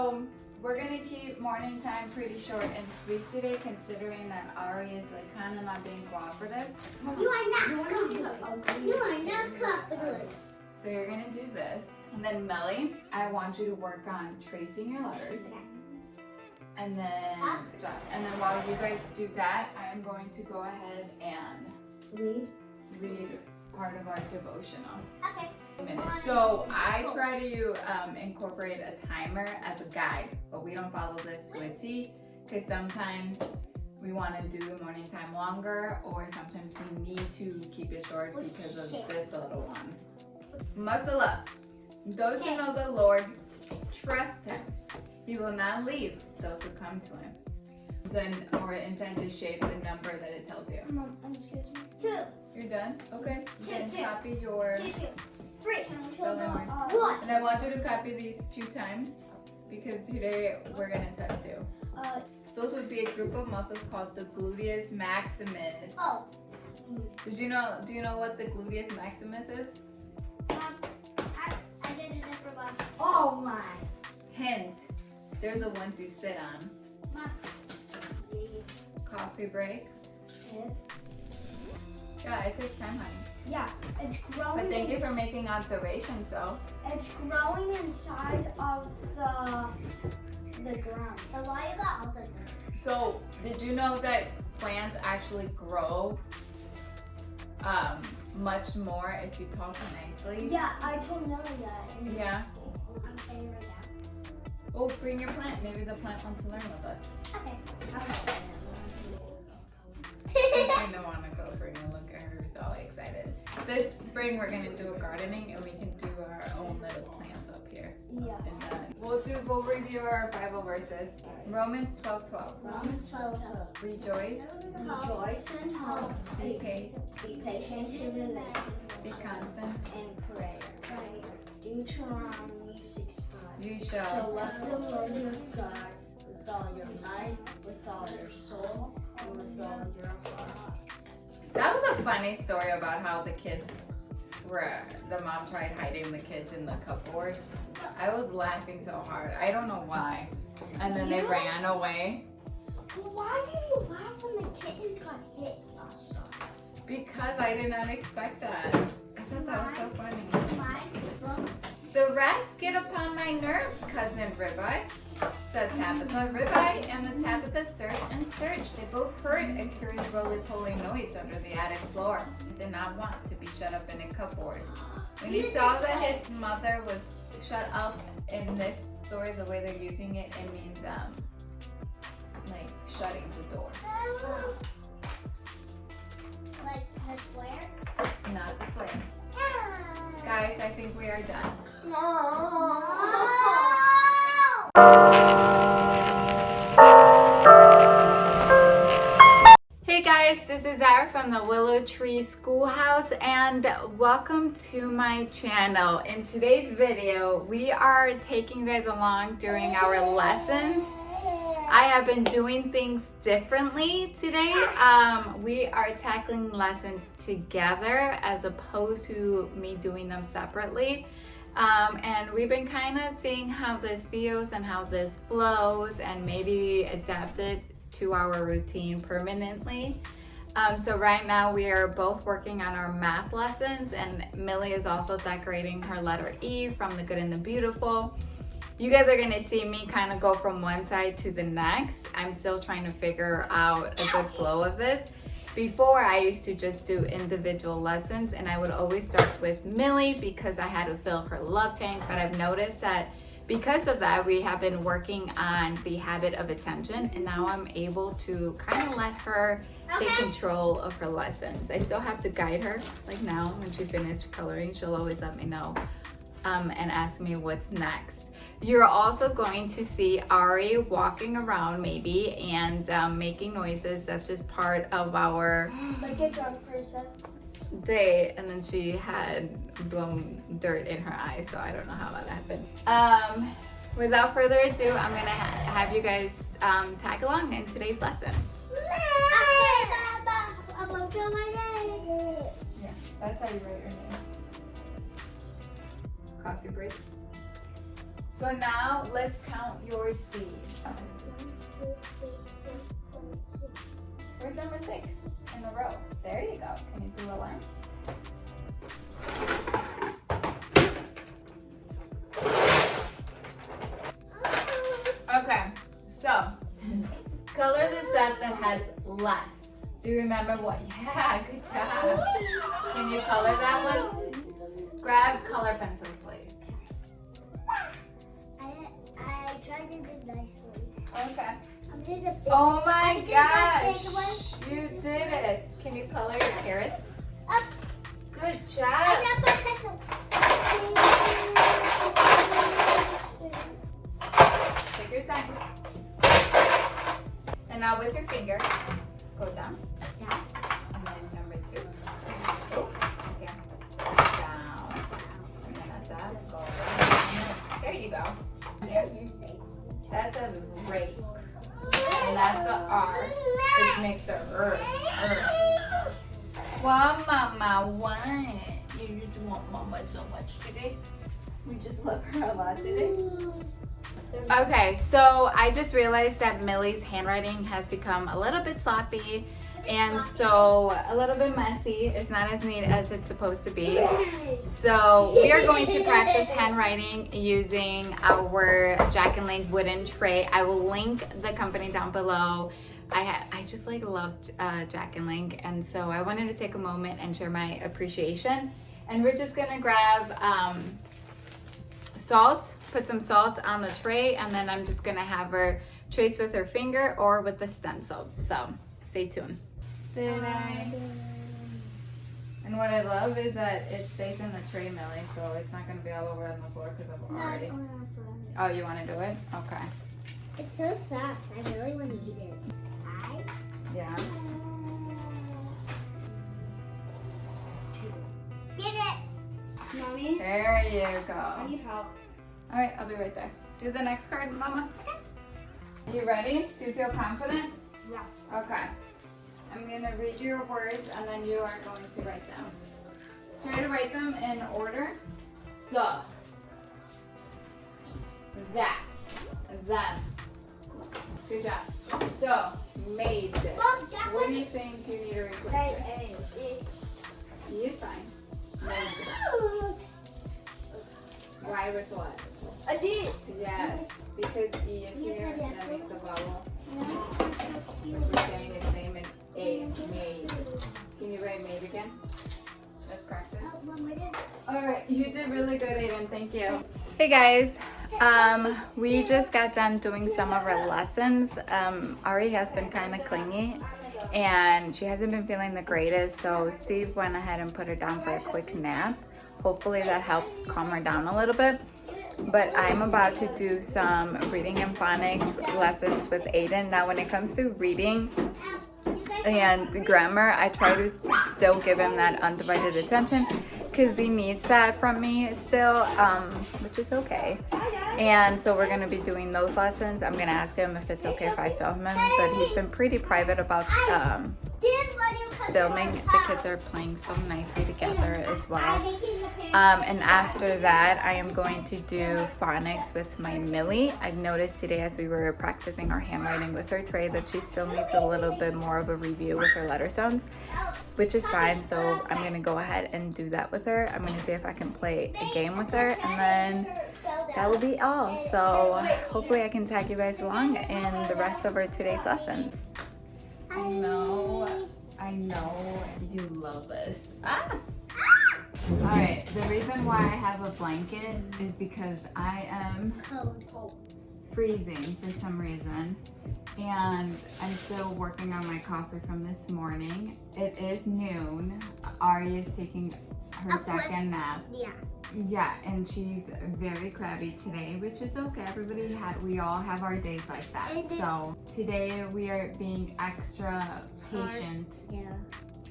So we're gonna keep morning time pretty short and sweet today, considering that Ari is like kind of not being cooperative. You are not cooperative. You are not cooperative. So you're gonna do this, and then Melly, I want you to work on tracing your letters. And then while you guys do that, I'm going to go ahead and read part of our devotional. Okay. So I try to incorporate a timer as a guide, but we don't follow this to a T because sometimes we want to do morning time longer, or sometimes we need to keep it short because of this little one. Muscle up. Those who know the Lord trust Him. He will not leave those who come to Him. Then our intent is shape the number that it tells you. Mom, excuse me. 2. You're done? Okay. Then Two. copy your 2. 3. spelling word. 1. And I want you to copy these 2 times because today we're gonna test you. Those would be a group of muscles called the gluteus maximus. Oh. Do you know what the gluteus maximus is? I did it for lunch. Oh my. Hint. They're the ones you sit on. Mom. Coffee break. Yeah, it takes time, honey. Yeah, it's growing. But thank you for making observations, though. It's growing inside of the ground. And why you got all the nerves? So, did you know that plants actually grow much more if you talk nicely? Yeah, I told Nelly that. And Yeah. I'm saying right now. Oh, bring your plant. Maybe the plant wants to learn with us. Okay. I don't want to go bring a look at her. So excited. This spring we're gonna do a gardening, and we can do our own little plants up here. Yeah. And then we'll review our Bible verses. Romans 12:12. Romans 12. Rejoice. Rejoice and hope. Be patient. Be patient in the name. Be constant. And pray. Deuteronomy 6:5. You So shall. love the Lord your God with all your might, with all your soul, and with all your heart. That was a funny story about how the mom tried hiding the kids in the cupboard. I was laughing so hard. I don't know why. And then they ran away. Why did you laugh when the kittens got hit last time? Because I did not expect that. I thought that was so funny. Mine. The rats get upon my nerves, cousin Ribeye, said Tabitha. Ribeye and the Tabitha searched and searched. They both heard a curious roly-poly noise under the attic floor and did not want to be shut up in a cupboard. When he saw that his mother was shut up in this story, the way they're using it, it means like shutting the door. Like the swear? Not this way. Guys, I think we are done. No. Hey guys, this is Zara from the Willow Tree Schoolhouse, and welcome to my channel. In today's video, we are taking you guys along during our lessons. I have been doing things differently today. We are tackling lessons together as opposed to me doing them separately. And we've been kind of seeing how this feels and how this flows, and maybe adapt it to our routine permanently. So right now we are both working on our math lessons, and Millie is also decorating her letter E from The Good and the Beautiful. You guys are gonna see me kind of go from one side to the next. I'm still trying to figure out a good flow of this. Before, I used to just do individual lessons, and I would always start with Millie because I had to fill her love tank. But I've noticed that because of that, we have been working on the habit of attention, and now I'm able to kind of let her take control of her lessons. I still have to guide her. Like now, when she finished coloring, she'll always let me know and ask me what's next. You're also going to see Ari walking around maybe and making noises. That's just part of our Like a drunk person. day. And then she had blown dirt in her eyes, so I don't know how that happened. Without further ado, I'm gonna have you guys tag along in today's lesson. I'm gonna feel my day. Yeah, that's how you write your name. Coffee break. So now let's count your C's. Where's number 6 in a row? There you go. Can you do a line? Okay, so color the set that has less. Do you remember what? Yeah, good job. Can you color that one? Grab color pencils, please. I tried to do nice one. Okay. I'm gonna do the big Oh my big gosh, one. you did it. Can you color your carrots? Up. Good I job. got my pencil. Take your time. And now with your finger, go down. Yeah. And then number 2. Oh, okay. Down. And then at that, go down. There you go. That says rake. And that's the R, which makes the earth. Why, Mama, why? You just want Mama so much today? We just love her a lot today. Okay, so I just realized that Millie's handwriting has become a little bit sloppy and so a little bit messy. It's not as neat as it's supposed to be. So we are going to practice handwriting using our Jack and Link wooden tray. I will link the company down below. I just like loved Jack and Link, and so I wanted to take a moment and share my appreciation. And we're just gonna grab salt, put some salt on the tray, and then I'm just gonna have her trace with her finger or with the stencil. So stay tuned. And what I love is that it stays in the tray, Millie, so it's not gonna be all over on the floor because I've already. Oh, you wanna do it? Okay. It's so soft. I really want to eat it. Yeah. Get it. Mommy, There you I go. need help. All right, I'll be right there. Do the next card, Mama. Are you ready? Do you feel confident? Yeah. Okay. I'm gonna read your words and then you are going to write them. Try to write them in order. The, that, them. Good job. So, made. What do you think you need to replace it? E is fine. Made. Why with what? I did. Yes, because E is here, and that makes a vowel. Which is saying its name in A, made. Can you write made again? Let's practice. Alright, you did really good, Aiden, thank you. Hey guys, we just got done doing some of our lessons. Ari has been kind of clingy and she hasn't been feeling the greatest, so Steve went ahead and put her down for a quick nap. Hopefully that helps calm her down a little bit. But I'm about to do some reading and phonics lessons with Aiden. Now when it comes to reading and grammar, I try to still give him that undivided attention because he needs that from me still, which is okay. And so we're gonna be doing those lessons. I'm gonna ask him if it's okay if I film him, but he's been pretty private about filming. The kids are playing so nicely together as well. And after that, I am going to do phonics with my Millie. I've noticed today as we were practicing our handwriting with her tray that she still needs a little bit more of a review with her letter sounds, which is fine. So I'm gonna go ahead and do that with her. I'm gonna see if I can play a game with her, and then that will be all. So hopefully I can tag you guys along in the rest of our today's lesson. I know you love this. All right, the reason why I have a blanket is because I am freezing for some reason, and I'm still working on my coffee from this morning. It is noon. Ari is taking her second nap. Yeah, and she's very crabby today, which is okay. We all have our days like that. So today we are being extra patient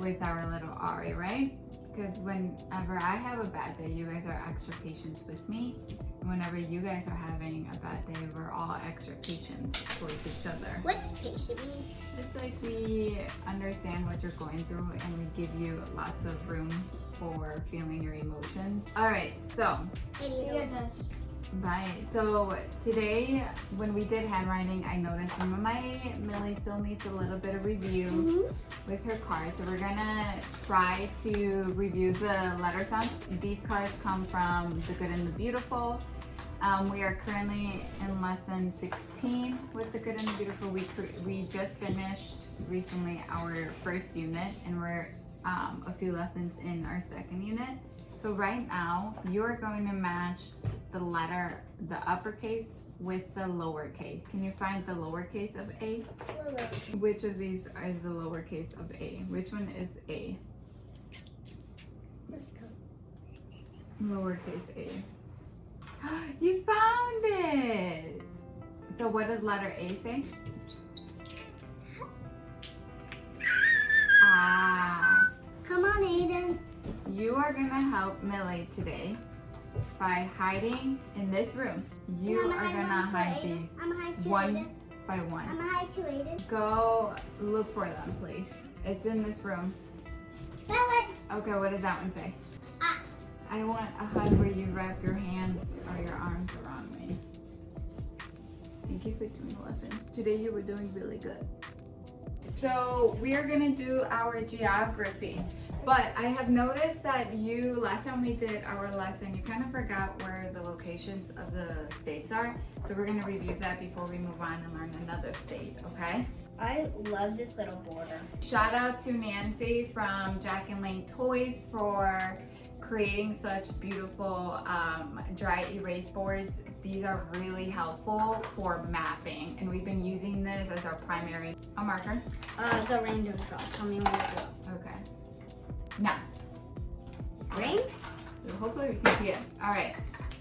with our little Ari, right? Because whenever I have a bad day, you guys are extra patient with me. And whenever you guys are having a bad day, we're all all extra patience towards each other. What does patient mean? It's like we understand what you're going through and we give you lots of room for feeling your emotions. All right, so bye. So today when we did handwriting, I noticed some of my Millie still needs a little bit of review with her cards. So we're gonna try to review the letter sounds. These cards come from The Good and the Beautiful. We are currently in lesson 16 with The Good and the Beautiful. We just finished recently our first unit and we're a few lessons in our second unit. So right now you're going to match the letter, the uppercase with the lowercase. Can you find the lowercase of A? Which of these is the lowercase of A? Which one is A? Let's go. Lowercase A. You found it! So what does letter A say? Ah. Come on, Aiden. You are gonna help Millie today by hiding in this room. You are gonna hide these I'm gonna hide two, one Aiden. by I'm one. gonna hide two, Aiden. Go look for them, please. It's in this room. Found it. Okay, what does that one say? Ah. I want a hug where you wrap your hands or your arms around me. Thank you for doing lessons. Today you were doing really good. So we are gonna do our geography. But I have noticed that last time we did our lesson, you kind of forgot where the locations of the states are. So we're gonna review that before we move on and learn another state, okay? I love this little border. Shout out to Nancy from Jack and Lane Toys for creating such beautiful dry erase boards. These are really helpful for mapping, and we've been using this as our primary marker. The random draw. Tell me when to go. Okay. Now, Rain? so hopefully we can see it. All right.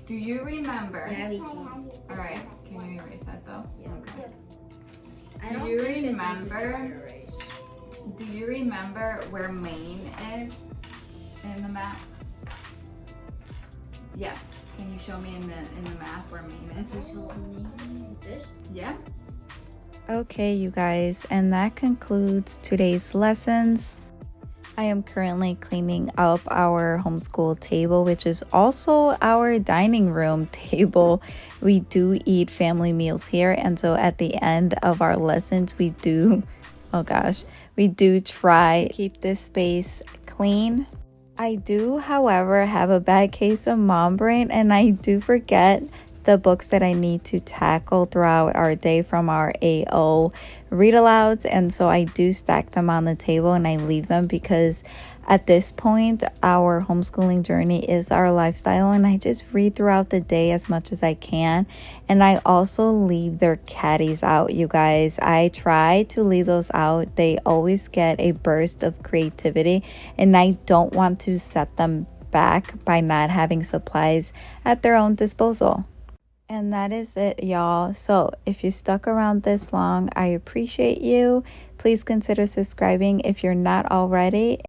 Do you remember? Yeah, we I can. have it. All right. Can you erase that though? Yeah. Okay. I Do don't you think this is remember- a dry erase. Do you remember where Maine is in the map? Yeah. Can you show me in the map where Maine is? This whole name is this? Yeah. Okay, you guys, and that concludes today's lessons. I am currently cleaning up our homeschool table, which is also our dining room table. We do eat family meals here, and so at the end of our lessons, we do try to keep this space clean. I do, however, have a bad case of mom brain, and I do forget the books that I need to tackle throughout our day from our AO read alouds, and so I do stack them on the table and I leave them because at this point our homeschooling journey is our lifestyle, and I just read throughout the day as much as I can. And I also leave their caddies out, you guys. I try to leave those out. They always get a burst of creativity, and I don't want to set them back by not having supplies at their own disposal. And that is it, y'all. So if you stuck around this long, I appreciate you. Please consider subscribing if you're not already.